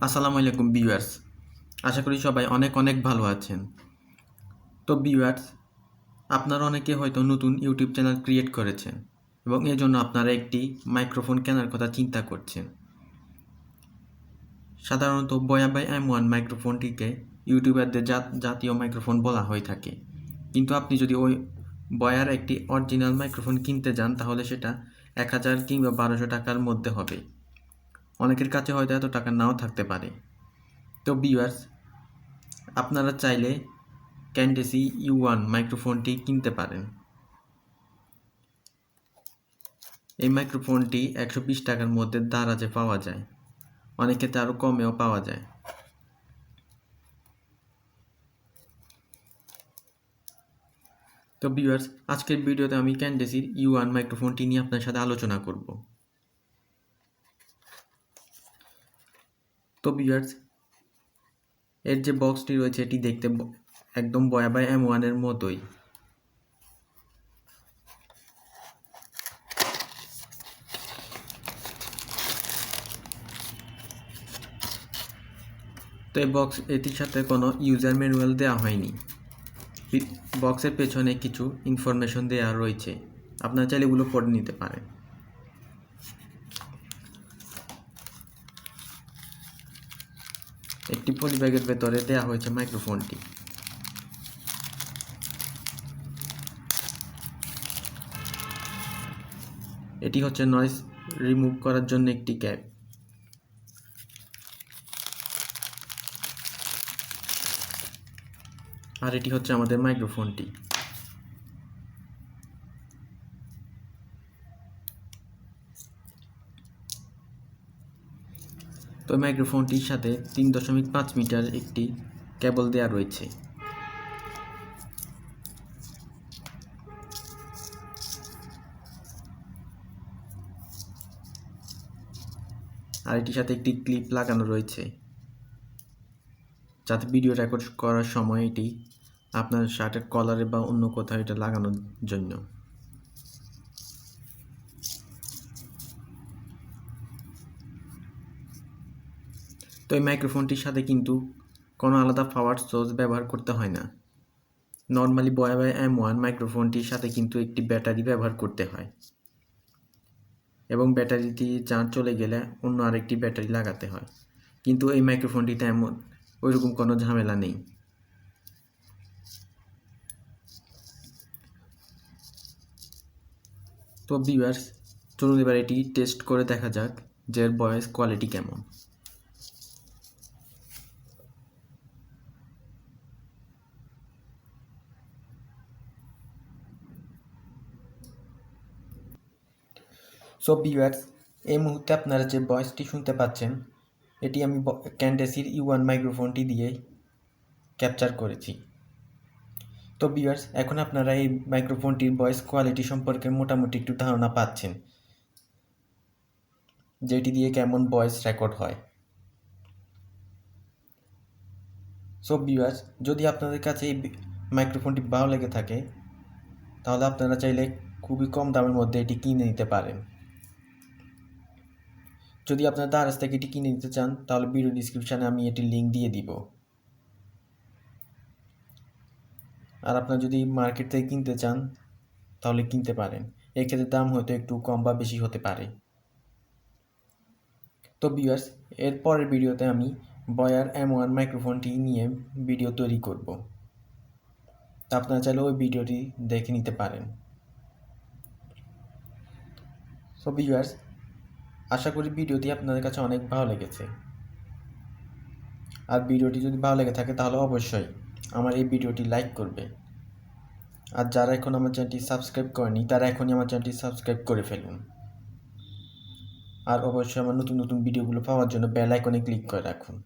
আসসালামু আলাইকুম ভিউয়ার্স। আশা করি সবাই অনেক অনেক ভালো আছেন। তো ভিউয়ার্স, আপনারা অনেকে হয়তো নতুন ইউটিউব চ্যানেল ক্রিয়েট করেছেন এবং এর জন্য আপনারা একটি মাইক্রোফোন কেনার কথা চিন্তা করছেন। সাধারণত বয়া বাই M1 মাইক্রোফোনটিকে ইউটিউবারদের জাতীয় মাইক্রোফোন বলা হয়ে থাকে, কিন্তু আপনি যদি ওই বয়ার একটি অরিজিনাল মাইক্রোফোন কিনতে যান তাহলে সেটা 1000 কিংবা 1200 টাকার মধ্যে হবে। অনেকের কাছে হয়তো এত টাকা নাও থাকতে পারে। তো ভিউয়ার্স, আপনারা চাইলে ক্যান্ডেসি U1 মাইক্রোফোনটি কিনতে পারেন। এই মাইক্রোফোনটি 120 টাকার মধ্যে দারাজে পাওয়া যায়, অনেক ক্ষেত্রে আরও কমেও পাওয়া যায়। তো ভিউয়ার্স, আজকের ভিডিওতে আমি ক্যান্ডেসির U1 মাইক্রোফোনটি নিয়ে আপনার সাথে আলোচনা করব। তো ভিউয়ার্স, এর যে বক্সটি রয়েছে এটি দেখতে একদম বয়া বাই M1 এর মতোই। তো এই এটির সাথে কোনো ইউজার ম্যানুয়াল দেওয়া হয়নি। বক্সের পেছনে কিছু ইনফরমেশন দেওয়া রয়েছে, আপনারা চাইলে এগুলো পড়ে নিতে পারেন। একটি পলিব্যাগের ভেতরে দেওয়া হয়েছে মাইক্রোফোনটি। এটি হচ্ছে নয়েজ রিমুভ করার জন্য একটি ক্যাপ। আর এটি হচ্ছে আমাদের মাইক্রোফোনটি। তো মাইক্রোফোনটির সাথে 3.5 মিটার একটি কেবল দেওয়া রয়েছে। আর এটির সাথে একটি ক্লিপ লাগানো রয়েছে, যাতে ভিডিও রেকর্ড করার সময় এটি আপনার শার্টের কলারে বা অন্য কোথাও এটা লাগানোর জন্য। তো এই মাইক্রোফোনটির সাথে কিন্তু কোনো আলাদা পাওয়ার সোর্স ব্যবহার করতে হয় না। নর্মালি বয়া বাই M1 মাইক্রোফোনটির সাথে কিন্তু একটি ব্যাটারি ব্যবহার করতে হয় এবং ব্যাটারিটি চার্জ চলে গেলে অন্য আরেকটি ব্যাটারি লাগাতে হয়, কিন্তু এই মাইক্রোফোনটিতে এমন ওইরকম কোনো ঝামেলা নেই। তো ভিউয়ার্স, চলুন এবার এটি টেস্ট করে দেখা যাক যে এর ভয়েস কোয়ালিটি কেমন। সো ভিউয়ার্স, এই মুহূর্তে আপনারা যে ভয়েসটি শুনতে পাচ্ছেন এটি আমি ক্যান্ডেসির U1 মাইক্রোফোনটি দিয়ে ক্যাপচার করেছি। তো ভিউয়ার্স, এখন আপনারা এই মাইক্রোফোনটির ভয়েস কোয়ালিটি সম্পর্কে মোটামুটি একটু ধারণা পাচ্ছেন, যেটি দিয়ে কেমন ভয়েস রেকর্ড হয়। সো ভিউয়ার্স, যদি আপনাদের কাছে এই মাইক্রোফোনটি ভালো লেগে থাকে তাহলে আপনারা চাইলে খুবই কম দামের মধ্যে এটি কিনে নিতে পারেন। যদি আপনারা দারাজ থেকে এটি কিনে নিতে চান তাহলে ভিডিও ডিসক্রিপশানে আমি এটির লিঙ্ক দিয়ে দিব। আর আপনারা যদি মার্কেট থেকে কিনতে চান তাহলে কিনতে পারেন, এক্ষেত্রে দাম হয়তো একটু কম বা বেশি হতে পারে। তো ভিউয়ার্স, এর পরের ভিডিওতে আমি বয়ার M1 মাইক্রোফোনটি নিয়ে ভিডিও তৈরি করব, তা আপনারা চাইলে ওই ভিডিওটি দেখে নিতে পারেন। সো ভিউয়ার্স, আশা করি ভিডিওটি আপনাদের কাছে অনেক ভালো লেগেছে। আর ভিডিওটি যদি ভালো লেগে থাকে তাহলে অবশ্যই আমার এই ভিডিওটি লাইক করবে। আর যারা এখন আমার চ্যানেলটি সাবস্ক্রাইব করেনি তারা এখনই আমার চ্যানেলটি সাবস্ক্রাইব করে ফেলুন। আর অবশ্যই আমার নতুন নতুন ভিডিওগুলো পাওয়ার জন্য বেল আইকনে ক্লিক করে রাখুন।